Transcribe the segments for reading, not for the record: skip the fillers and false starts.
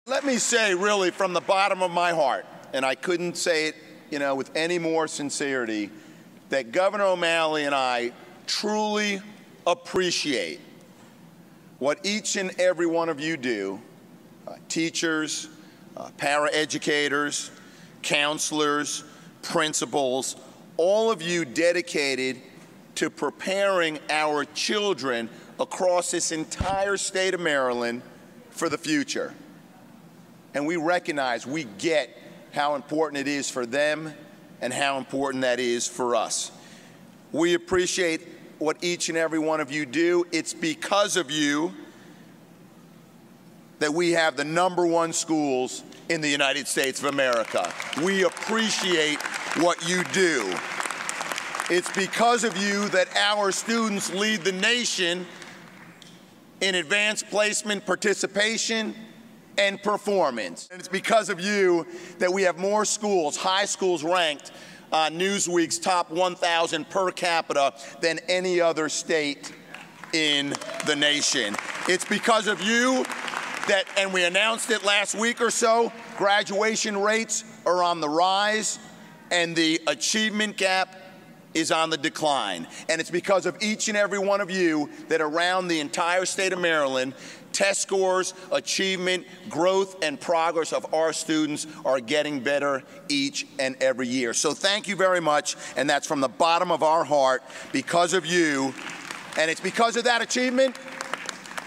Let me say, really, from the bottom of my heart, and I couldn't say it, with any more sincerity, that Governor O'Malley and I truly appreciate what each and every one of you do, teachers, paraeducators, counselors, principals, all of you dedicated to preparing our children across this entire state of Maryland for the future. And we recognize, we get how important it is for them and how important that is for us. We appreciate what each and every one of you do. It's because of you that we have the #1 schools in the United States of America. We appreciate what you do. It's because of you that our students lead the nation in advanced placement participation and performance. And it's because of you that we have more schools, high schools, ranked on Newsweek's top 1,000 per capita than any other state in the nation. It's because of you that, and we announced it last week or so, graduation rates are on the rise and the achievement gap is on the decline. And it's because of each and every one of you that around the entire state of Maryland, test scores, achievement, growth, and progress of our students are getting better each and every year. So thank you very much, and that's from the bottom of our heart because of you. And it's because of that achievement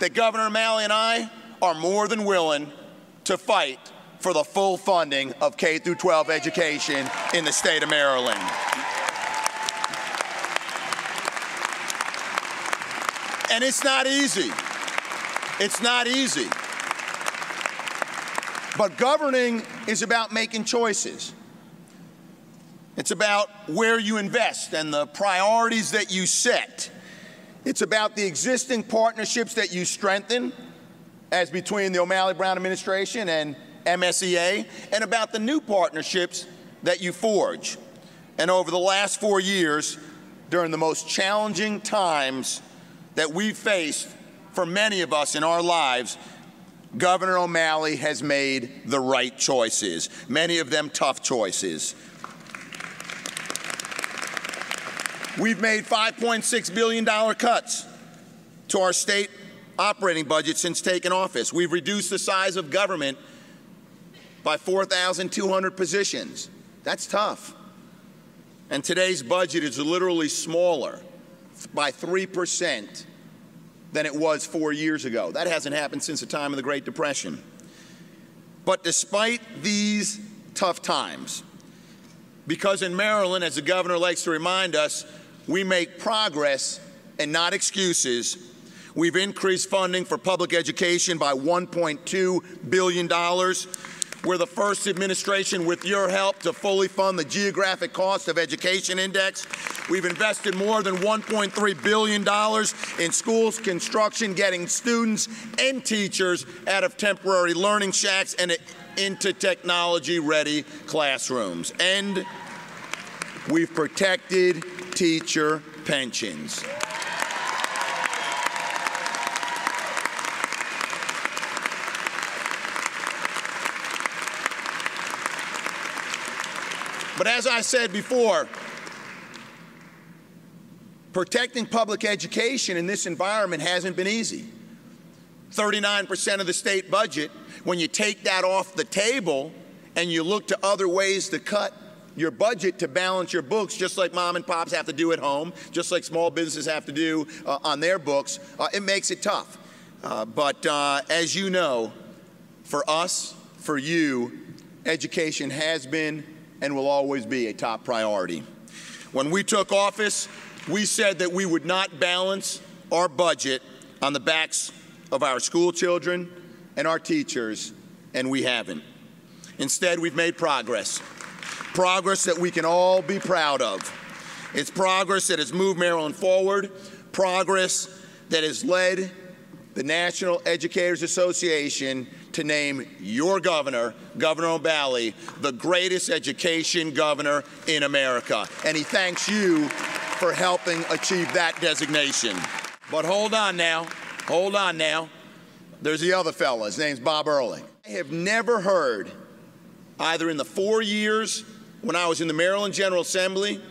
that Governor O'Malley and I are more than willing to fight for the full funding of K-12 education in the state of Maryland. And it's not easy. It's not easy. But governing is about making choices. It's about where you invest and the priorities that you set. It's about the existing partnerships that you strengthen, as between the O'Malley-Brown administration and MSEA, and about the new partnerships that you forge. And over the last 4 years, during the most challenging times that we've faced for many of us in our lives, Governor O'Malley has made the right choices, many of them tough choices. We've made $5.6 billion cuts to our state operating budget since taking office. We've reduced the size of government by 4,200 positions. That's tough. And today's budget is literally smaller by 3% than it was 4 years ago. That hasn't happened since the time of the Great Depression. But despite these tough times, because in Maryland, as the governor likes to remind us, we make progress and not excuses, we've increased funding for public education by $1.2 billion. We're the first administration, with your help, to fully fund the Geographic Cost of Education Index. We've invested more than $1.3 billion in schools construction, getting students and teachers out of temporary learning shacks and into technology-ready classrooms. And we've protected teacher pensions. But as I said before, protecting public education in this environment hasn't been easy. 39% of the state budget, when you take that off the table and you look to other ways to cut your budget to balance your books, just like mom and pops have to do at home, just like small businesses have to do on their books, it makes it tough. But as you know, for us, for you, education has been and will always be a top priority. When we took office, we said that we would not balance our budget on the backs of our school children and our teachers, and we haven't. Instead, we've made progress. Progress that we can all be proud of. It's progress that has moved Maryland forward, progress that has led the National Educators Association to name your governor, Governor O'Malley, the greatest education governor in America. And he thanks you for helping achieve that designation. But hold on now. There's the other fella. His name's Bob Ehrlich. I have never heard, either in the 4 years when I was in the Maryland General Assembly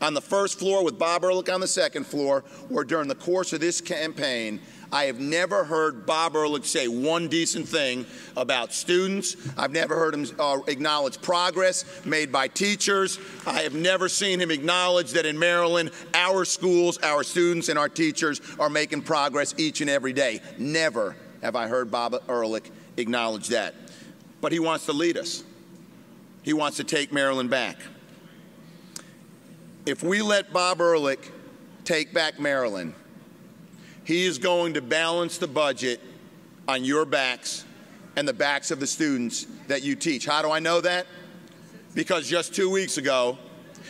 on the first floor with Bob Ehrlich on the second floor, or during the course of this campaign, I have never heard Bob Ehrlich say one decent thing about students. I've never heard him acknowledge progress made by teachers. I have never seen him acknowledge that in Maryland, our schools, our students, and our teachers are making progress each and every day. Never have I heard Bob Ehrlich acknowledge that. But he wants to lead us. He wants to take Maryland back. If we let Bob Ehrlich take back Maryland, he is going to balance the budget on your backs and the backs of the students that you teach. How do I know that? Because just 2 weeks ago,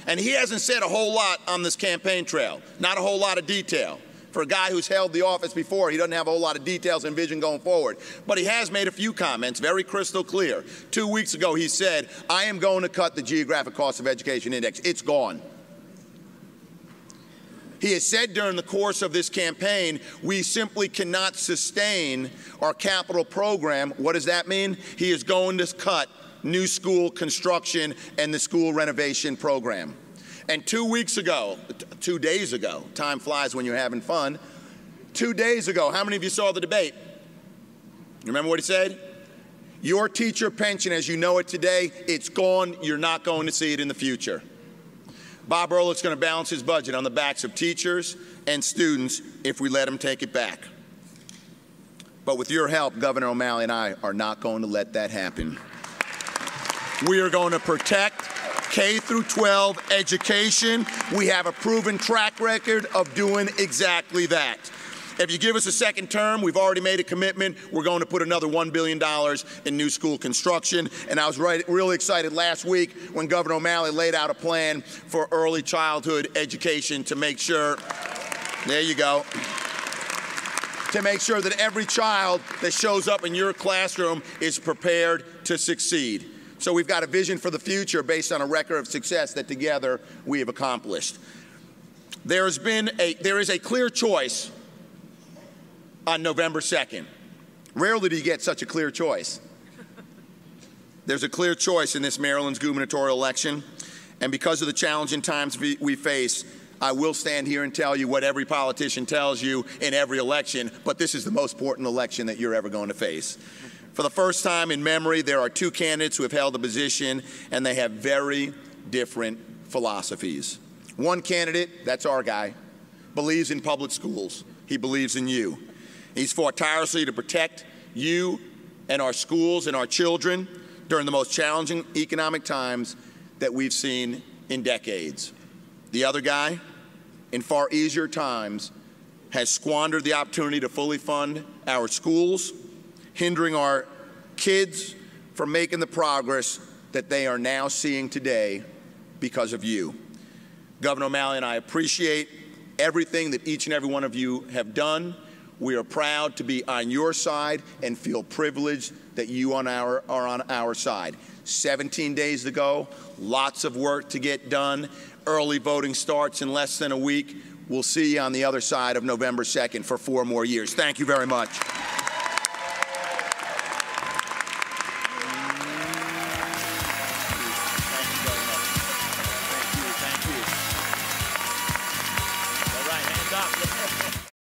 and he hasn't said a whole lot on this campaign trail, not a whole lot of detail. For a guy who's held the office before, he doesn't have a whole lot of details and vision going forward. But he has made a few comments, very crystal clear. 2 weeks ago, he said, I am going to cut the geographic cost of education index. It's gone. He has said during the course of this campaign, we simply cannot sustain our capital program. What does that mean? He is going to cut new school construction and the school renovation program. And 2 weeks ago, 2 days ago, time flies when you're having fun, 2 days ago, how many of you saw the debate? You remember what he said? Your teacher pension as you know it today, it's gone. You're not going to see it in the future. Bob Ehrlich's going to balance his budget on the backs of teachers and students if we let him take it back. But with your help, Governor O'Malley and I are not going to let that happen. We are going to protect K through 12 education. We have a proven track record of doing exactly that. If you give us a second term, we've already made a commitment. We're going to put another $1 billion in new school construction. And I was really excited last week when Governor O'Malley laid out a plan for early childhood education to make sure, there you go, to make sure that every child that shows up in your classroom is prepared to succeed. So we've got a vision for the future based on a record of success that together we have accomplished. There is a clear choice on November 2nd. Rarely do you get such a clear choice. There's a clear choice in this Maryland's gubernatorial election, and because of the challenging times we face, I will stand here and tell you what every politician tells you in every election, but this is the most important election that you're ever going to face. For the first time in memory, there are two candidates who have held a position, and they have very different philosophies. One candidate, that's our guy, believes in public schools. He believes in you. He's fought tirelessly to protect you and our schools and our children during the most challenging economic times that we've seen in decades. The other guy, in far easier times, has squandered the opportunity to fully fund our schools, hindering our kids from making the progress that they are now seeing today because of you. Governor O'Malley and I appreciate everything that each and every one of you have done. We are proud to be on your side and feel privileged that you are on our side. 17 days to go, lots of work to get done. Early voting starts in less than a week. We'll see you on the other side of November 2nd for 4 more years. Thank you very much.